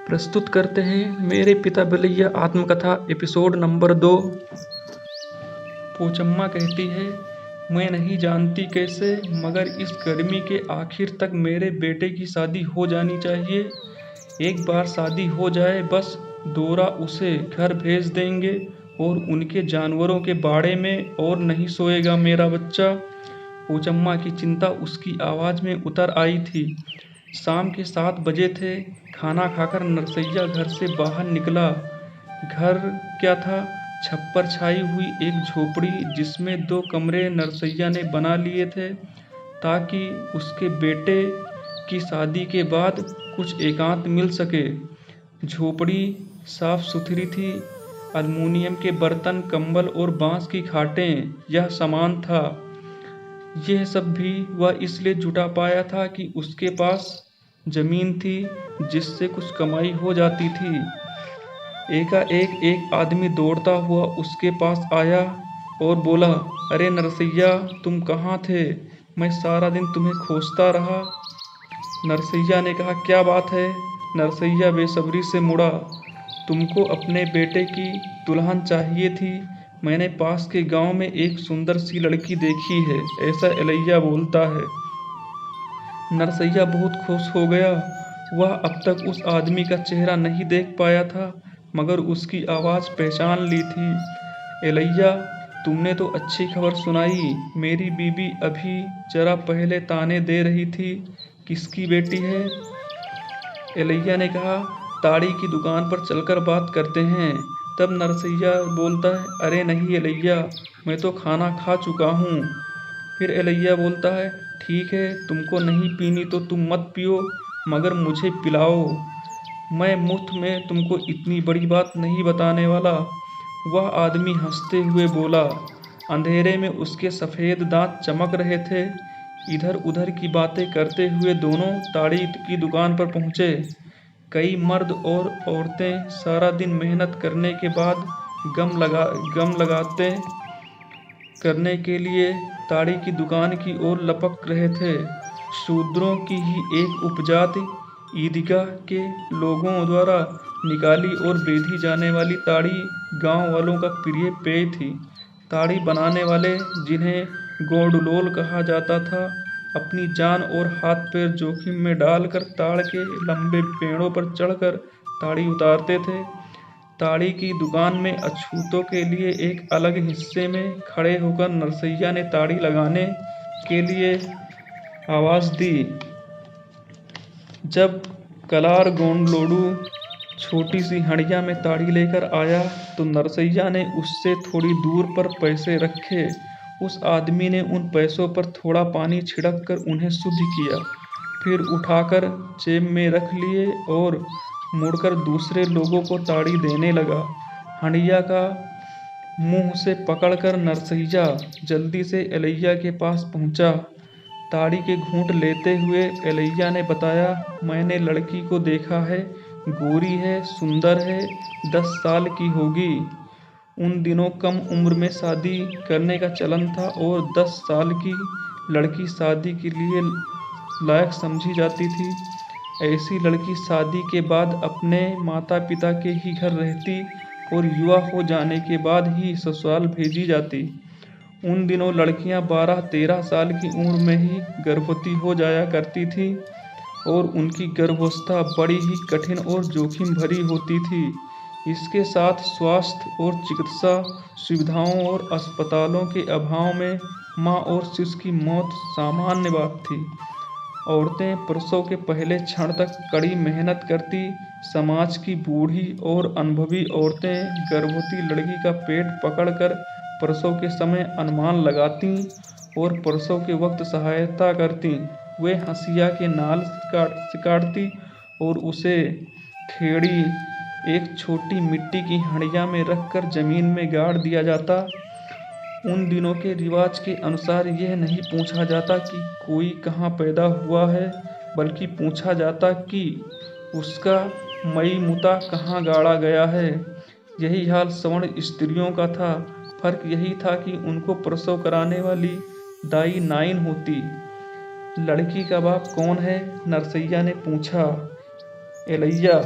प्रस्तुत करते हैं मेरे पिता बिलैया आत्मकथा एपिसोड नंबर 2। पोचम्मा कहती है, मैं नहीं जानती कैसे, मगर इस गर्मी के आखिर तक मेरे बेटे की शादी हो जानी चाहिए। एक बार शादी हो जाए बस, दोरा उसे घर भेज देंगे और उनके जानवरों के बाड़े में और नहीं सोएगा मेरा बच्चा। पोचम्मा की चिंता उसकी आवाज़ में उतर आई थी। शाम के 7 बजे थे। खाना खाकर नरसैया घर से बाहर निकला। घर क्या था? छप्पर छाई हुई एक झोपड़ी जिसमें 2 कमरे नरसैया ने बना लिए थे ताकि उसके बेटे की शादी के बाद कुछ एकांत मिल सके। झोपड़ी साफ सुथरी थी। अल्मुनियम के बर्तन, कंबल और बांस की खाटें, यह सामान था। यह सब भी वह इसलिए जुटा पाया था कि उसके पास जमीन थी जिससे कुछ कमाई हो जाती थी। एकाएक एक आदमी दौड़ता हुआ उसके पास आया और बोला, अरे नरसैया, तुम कहाँ थे? मैं सारा दिन तुम्हें खोजता रहा। नरसैया ने कहा, क्या बात है? नरसैया बेसब्री से मुड़ा। तुमको अपने बेटे की दुल्हन चाहिए थी। मैंने पास के गांव में एक सुंदर सी लड़की देखी है, ऐसा एलैया बोलता है। नरसैया बहुत खुश हो गया। वह अब तक उस आदमी का चेहरा नहीं देख पाया था, मगर उसकी आवाज़ पहचान ली थी। एलैया, तुमने तो अच्छी खबर सुनाई। मेरी बीबी अभी जरा पहले ताने दे रही थी। किसकी बेटी है? एलैया ने कहा, ताड़ी की दुकान पर चलकर बात करते हैं। तब नरसैया बोलता है, अरे नहीं एलैया, मैं तो खाना खा चुका हूँ। फिर एलैया बोलता है, ठीक है, तुमको नहीं पीनी तो तुम मत पियो, मगर मुझे पिलाओ। मैं मुफ्त में तुमको इतनी बड़ी बात नहीं बताने वाला। वह आदमी हंसते हुए बोला। अंधेरे में उसके सफ़ेद दांत चमक रहे थे। इधर उधर की बातें करते हुए दोनों ताड़ी की दुकान पर पहुँचे। कई मर्द और औरतें सारा दिन मेहनत करने के बाद गम लगाते करने के लिए ताड़ी की दुकान की ओर लपक रहे थे। शूद्रों की ही एक उपजाति ईदगाह के लोगों द्वारा निकाली और बेधी जाने वाली ताड़ी गांव वालों का प्रिय पेय थी। ताड़ी बनाने वाले, जिन्हें गोंडलोल कहा जाता था, अपनी जान और हाथ पैर जोखिम में डालकर ताड़ के लंबे पेड़ों पर चढ़कर ताड़ी उतारते थे। ताड़ी की दुकान में अछूतों के लिए एक अलग हिस्से में खड़े होकर नरसैया ने ताड़ी लगाने के लिए आवाज़ दी। जब कलार गोंडलोडू छोटी सी हंडिया में ताड़ी लेकर आया तो नरसैया ने उससे थोड़ी दूर पर पैसे रखे। उस आदमी ने उन पैसों पर थोड़ा पानी छिड़क कर उन्हें शुद्ध किया, फिर उठाकर जेब में रख लिए और मुड़कर दूसरे लोगों को ताड़ी देने लगा। हंडिया का मुंह से पकड़कर नरसैया जल्दी से एलैया के पास पहुंचा। ताड़ी के घूंट लेते हुए एलैया ने बताया, मैंने लड़की को देखा है, गोरी है, सुंदर है, 10 साल की होगी। उन दिनों कम उम्र में शादी करने का चलन था और 10 साल की लड़की शादी के लिए लायक समझी जाती थी। ऐसी लड़की शादी के बाद अपने माता पिता के ही घर रहती और युवा हो जाने के बाद ही ससुराल भेजी जाती। उन दिनों लड़कियां 12-13 साल की उम्र में ही गर्भवती हो जाया करती थी और उनकी गर्भावस्था बड़ी ही कठिन और जोखिम भरी होती थी। इसके साथ स्वास्थ्य और चिकित्सा सुविधाओं और अस्पतालों के अभाव में मां और शिशु की मौत सामान्य बात थी। औरतें प्रसव के पहले क्षण तक कड़ी मेहनत करती। समाज की बूढ़ी और अनुभवी औरतें गर्भवती लड़की का पेट पकड़कर प्रसव के समय अनुमान लगाती और प्रसव के वक्त सहायता करती। वे हंसिया के नाल से काटती और उसे खेड़ी एक छोटी मिट्टी की हंडिया में रखकर जमीन में गाड़ दिया जाता। उन दिनों के रिवाज के अनुसार यह नहीं पूछा जाता कि कोई कहाँ पैदा हुआ है, बल्कि पूछा जाता कि उसका मई मुता कहाँ गाड़ा गया है। यही हाल सवर्ण स्त्रियों का था। फर्क यही था कि उनको प्रसव कराने वाली दाई नाइन होती। लड़की का बाप कौन है? नरसैया ने पूछा। एलैया,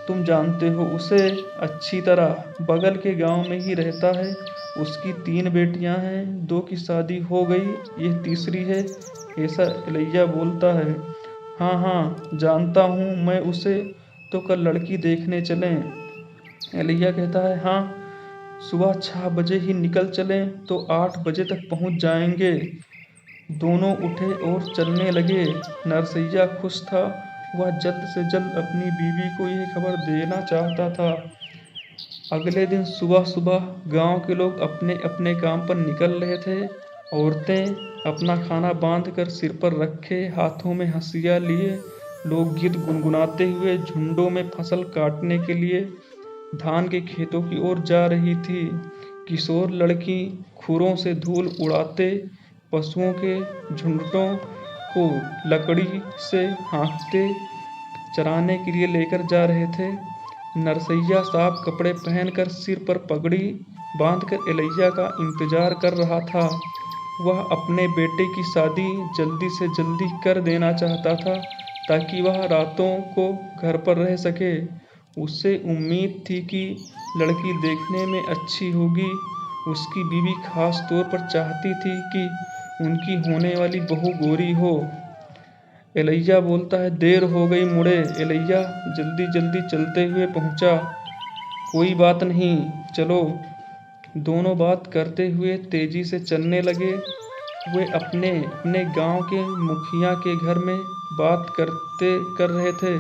तुम जानते हो उसे अच्छी तरह। बगल के गांव में ही रहता है। उसकी 3 बेटियां हैं, 2 की शादी हो गई, ये तीसरी है। ऐसा इलैया बोलता है। हाँ हाँ जानता हूँ मैं उसे। तो कल लड़की देखने चलें? इलैया कहता है हाँ, सुबह 6 बजे ही निकल चलें तो 8 बजे तक पहुँच जाएंगे। दोनों उठे और चलने लगे। नरसैया खुश था। वह जल्द से जल्द अपनी बीवी को यह खबर देना चाहता था। अगले दिन सुबह सुबह गांव के लोग अपने अपने काम पर निकल रहे थे। औरतें अपना खाना बांध कर सिर पर रखे, हाथों में हंसिया लिए, लोकगीत गुनगुनाते हुए झुंडों में फसल काटने के लिए धान के खेतों की ओर जा रही थी। किशोर लड़की खुरों से धूल उड़ाते पशुओं के झुंडों को लकड़ी से हाँकते चराने के लिए लेकर जा रहे थे। नरसैया साफ कपड़े पहनकर सिर पर पगड़ी बांधकर इलैया का इंतजार कर रहा था। वह अपने बेटे की शादी जल्दी से जल्दी कर देना चाहता था ताकि वह रातों को घर पर रह सके। उसे उम्मीद थी कि लड़की देखने में अच्छी होगी। उसकी बीवी खास तौर पर चाहती थी कि उनकी होने वाली बहू गोरी हो। इलैया बोलता है देर हो गई मुड़े। इलैया जल्दी जल्दी चलते हुए पहुंचा। कोई बात नहीं, चलो। दोनों बात करते हुए तेजी से चलने लगे। वे अपने अपने गांव के मुखिया के घर में बात कर रहे थे,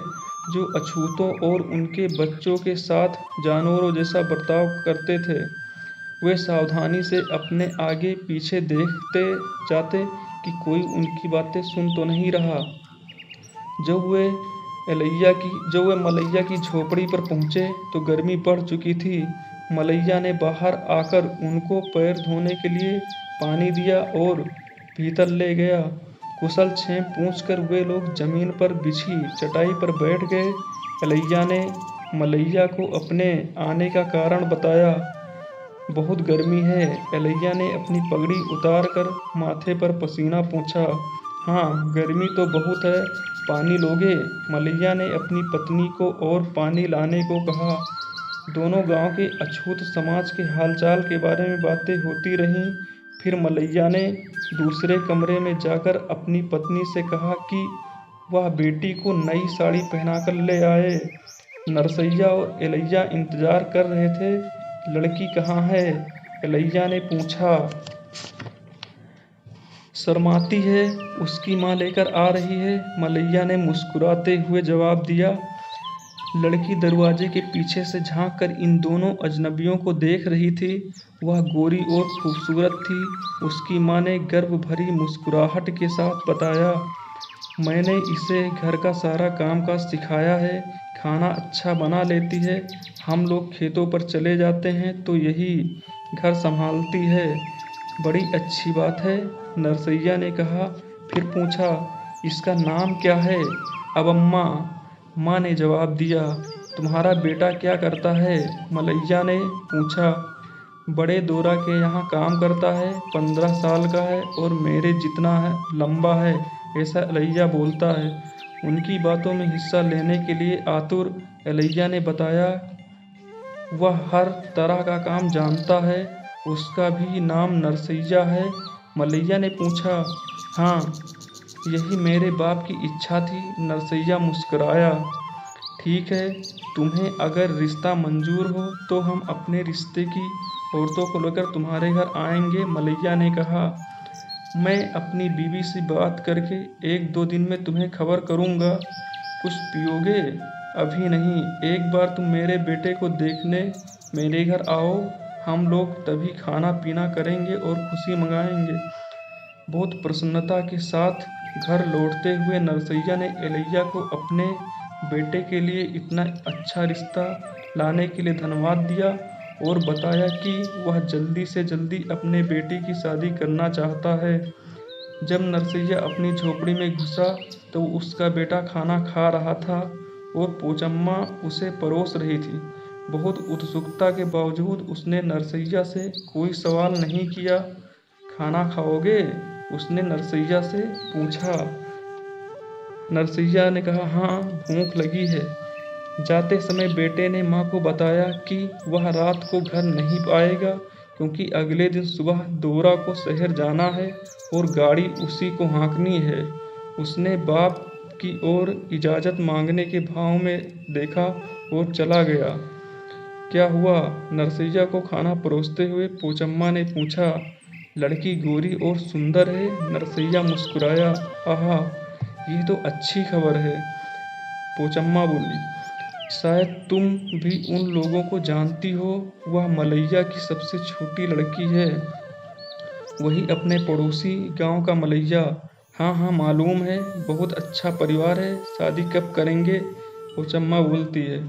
जो अछूतों और उनके बच्चों के साथ जानवरों जैसा बर्ताव करते थे। वे सावधानी से अपने आगे पीछे देखते जाते कि कोई उनकी बातें सुन तो नहीं रहा। जब वे मलैया की झोपड़ी पर पहुंचे तो गर्मी बढ़ चुकी थी। मलैया ने बाहर आकर उनको पैर धोने के लिए पानी दिया और भीतर ले गया। कुशल क्षेम पूछकर वे लोग जमीन पर बिछी चटाई पर बैठ गए। इलैया ने मलैया को अपने आने का कारण बताया। बहुत गर्मी है। इलैया ने अपनी पगड़ी उतार कर माथे पर पसीना पोंछा। हाँ, गर्मी तो बहुत है, पानी लोगे? मलैया ने अपनी पत्नी को और पानी लाने को कहा। दोनों गांव के अछूत समाज के हालचाल के बारे में बातें होती रहीं। फिर मलैया ने दूसरे कमरे में जाकर अपनी पत्नी से कहा कि वह बेटी को नई साड़ी पहनाकर ले आए। नरसैया और इलैया इंतजार कर रहे थे। लड़की कहाँ है? इलैया ने पूछा। शर्माती है, उसकी माँ लेकर आ रही है। मलैया ने मुस्कुराते हुए जवाब दिया। लड़की दरवाजे के पीछे से झांक कर इन दोनों अजनबियों को देख रही थी। वह गोरी और खूबसूरत थी। उसकी माँ ने गर्व भरी मुस्कुराहट के साथ बताया, मैंने इसे घर का सारा कामकाज सिखाया है, खाना अच्छा बना लेती है। हम लोग खेतों पर चले जाते हैं तो यही घर संभालती है। बड़ी अच्छी बात है, नरसैया ने कहा। फिर पूछा, इसका नाम क्या है? अब अम्मा, माँ ने जवाब दिया। तुम्हारा बेटा क्या करता है? मलैया ने पूछा। बड़े दोरा के यहाँ काम करता है, 15 साल का है और मेरे जितना है लंबा है, ऐसा इलैया बोलता है। उनकी बातों में हिस्सा लेने के लिए आतुर इलैया ने बताया, वह हर तरह का काम जानता है। उसका भी नाम नरसैया है। मलैया ने पूछा। हाँ, यही मेरे बाप की इच्छा थी। नरसैया मुस्कुराया। ठीक है, तुम्हें अगर रिश्ता मंजूर हो तो हम अपने रिश्ते की औरतों को लेकर तुम्हारे घर आएंगे। मलैया ने कहा, मैं अपनी बीवी से बात करके 1-2 दिन में तुम्हें खबर करूंगा। कुछ पियोगे? अभी नहीं, एक बार तुम मेरे बेटे को देखने मेरे घर आओ। हम लोग तभी खाना पीना करेंगे और खुशी मनाएंगे। बहुत प्रसन्नता के साथ घर लौटते हुए नरसैया ने इलैया को अपने बेटे के लिए इतना अच्छा रिश्ता लाने के लिए धन्यवाद दिया और बताया कि वह जल्दी से जल्दी अपने बेटे की शादी करना चाहता है। जब नरसैया अपनी झोपड़ी में घुसा तो उसका बेटा खाना खा रहा था और पोचम्मा उसे परोस रही थी। बहुत उत्सुकता के बावजूद उसने नरसैया से कोई सवाल नहीं किया। खाना खाओगे? उसने नरसैया से पूछा। नरसैया ने कहा, हाँ, भूख लगी है। जाते समय बेटे ने माँ को बताया कि वह रात को घर नहीं आएगा क्योंकि अगले दिन सुबह दोरा को शहर जाना है और गाड़ी उसी को हाँकनी है। उसने बाप की ओर इजाज़त मांगने के भाव में देखा और चला गया। क्या हुआ? नरसैया को खाना परोसते हुए पोचम्मा ने पूछा। लड़की गोरी और सुंदर है। नरसैया मुस्कुराया। आहा, ये तो अच्छी खबर है। पोचम्मा बोली, शायद तुम भी उन लोगों को जानती हो। वह मलैया की सबसे छोटी लड़की है। वही अपने पड़ोसी गांव का मलैया। हाँ हाँ, मालूम है। बहुत अच्छा परिवार है। शादी कब करेंगे? पोचम्मा बोलती है।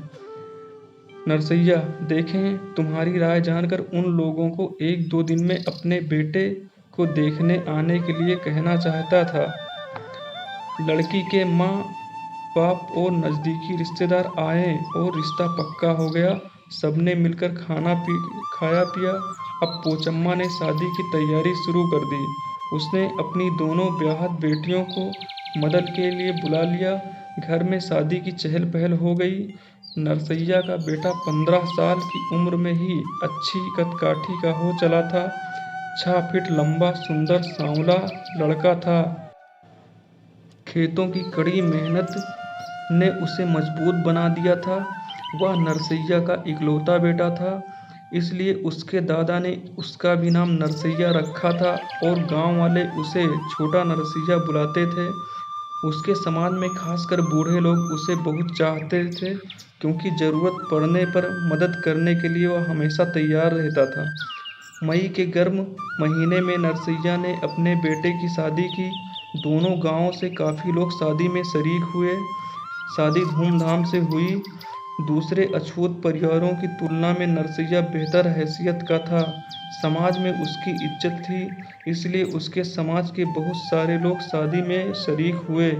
नरसैया, देखें, तुम्हारी राय जानकर उन लोगों को 1-2 दिन में अपने बेटे को देखने आने के लिए कहना चाहता था। लड़की के माँ बाप और नज़दीकी रिश्तेदार आए और रिश्ता पक्का हो गया। सबने मिलकर खाया पिया। अब पोचम्मा ने शादी की तैयारी शुरू कर दी। उसने अपनी दोनों ब्याहत बेटियों को मदद के लिए बुला लिया। घर में शादी की चहल पहल हो गई। नरसैया का बेटा 15 साल की उम्र में ही अच्छी कदकाठी का हो चला था। 6 फीट लंबा, सुंदर सांवला लड़का था। खेतों की कड़ी मेहनत ने उसे मजबूत बना दिया था। वह नरसैया का इकलौता बेटा था, इसलिए उसके दादा ने उसका भी नाम नरसैया रखा था और गांव वाले उसे छोटा नरसैया बुलाते थे। उसके समाज में खासकर बूढ़े लोग उसे बहुत चाहते थे क्योंकि ज़रूरत पड़ने पर मदद करने के लिए वह हमेशा तैयार रहता था। मई के गर्म महीने में नरसैया ने अपने बेटे की शादी की। दोनों गांवों से काफ़ी लोग शादी में शरीक हुए। शादी धूमधाम से हुई। दूसरे अछूत परिवारों की तुलना में नरसैया बेहतर हैसियत का था। समाज में उसकी इज्जत थी, इसलिए उसके समाज के बहुत सारे लोग शादी में शरीक हुए।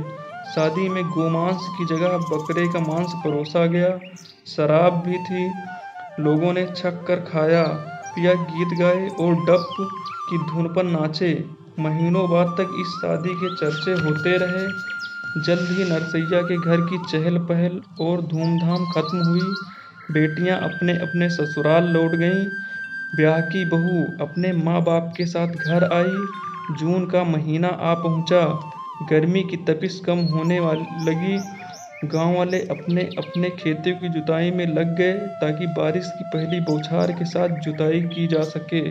शादी में गोमांस की जगह बकरे का मांस परोसा गया। शराब भी थी। लोगों ने छक कर खाया पिया, गीत गाए और डप की धुन पर नाचे। महीनों बाद तक इस शादी के चर्चे होते रहे। जल्द ही नरसैया के घर की चहल पहल और धूमधाम खत्म हुई। बेटियां अपने अपने ससुराल लौट गईं। ब्याह की बहू अपने माँ बाप के साथ घर आई। जून का महीना आ पहुंचा। गर्मी की तपिश कम होने लगी। गांव वाले अपने अपने खेतों की जुताई में लग गए ताकि बारिश की पहली बौछार के साथ जुताई की जा सके।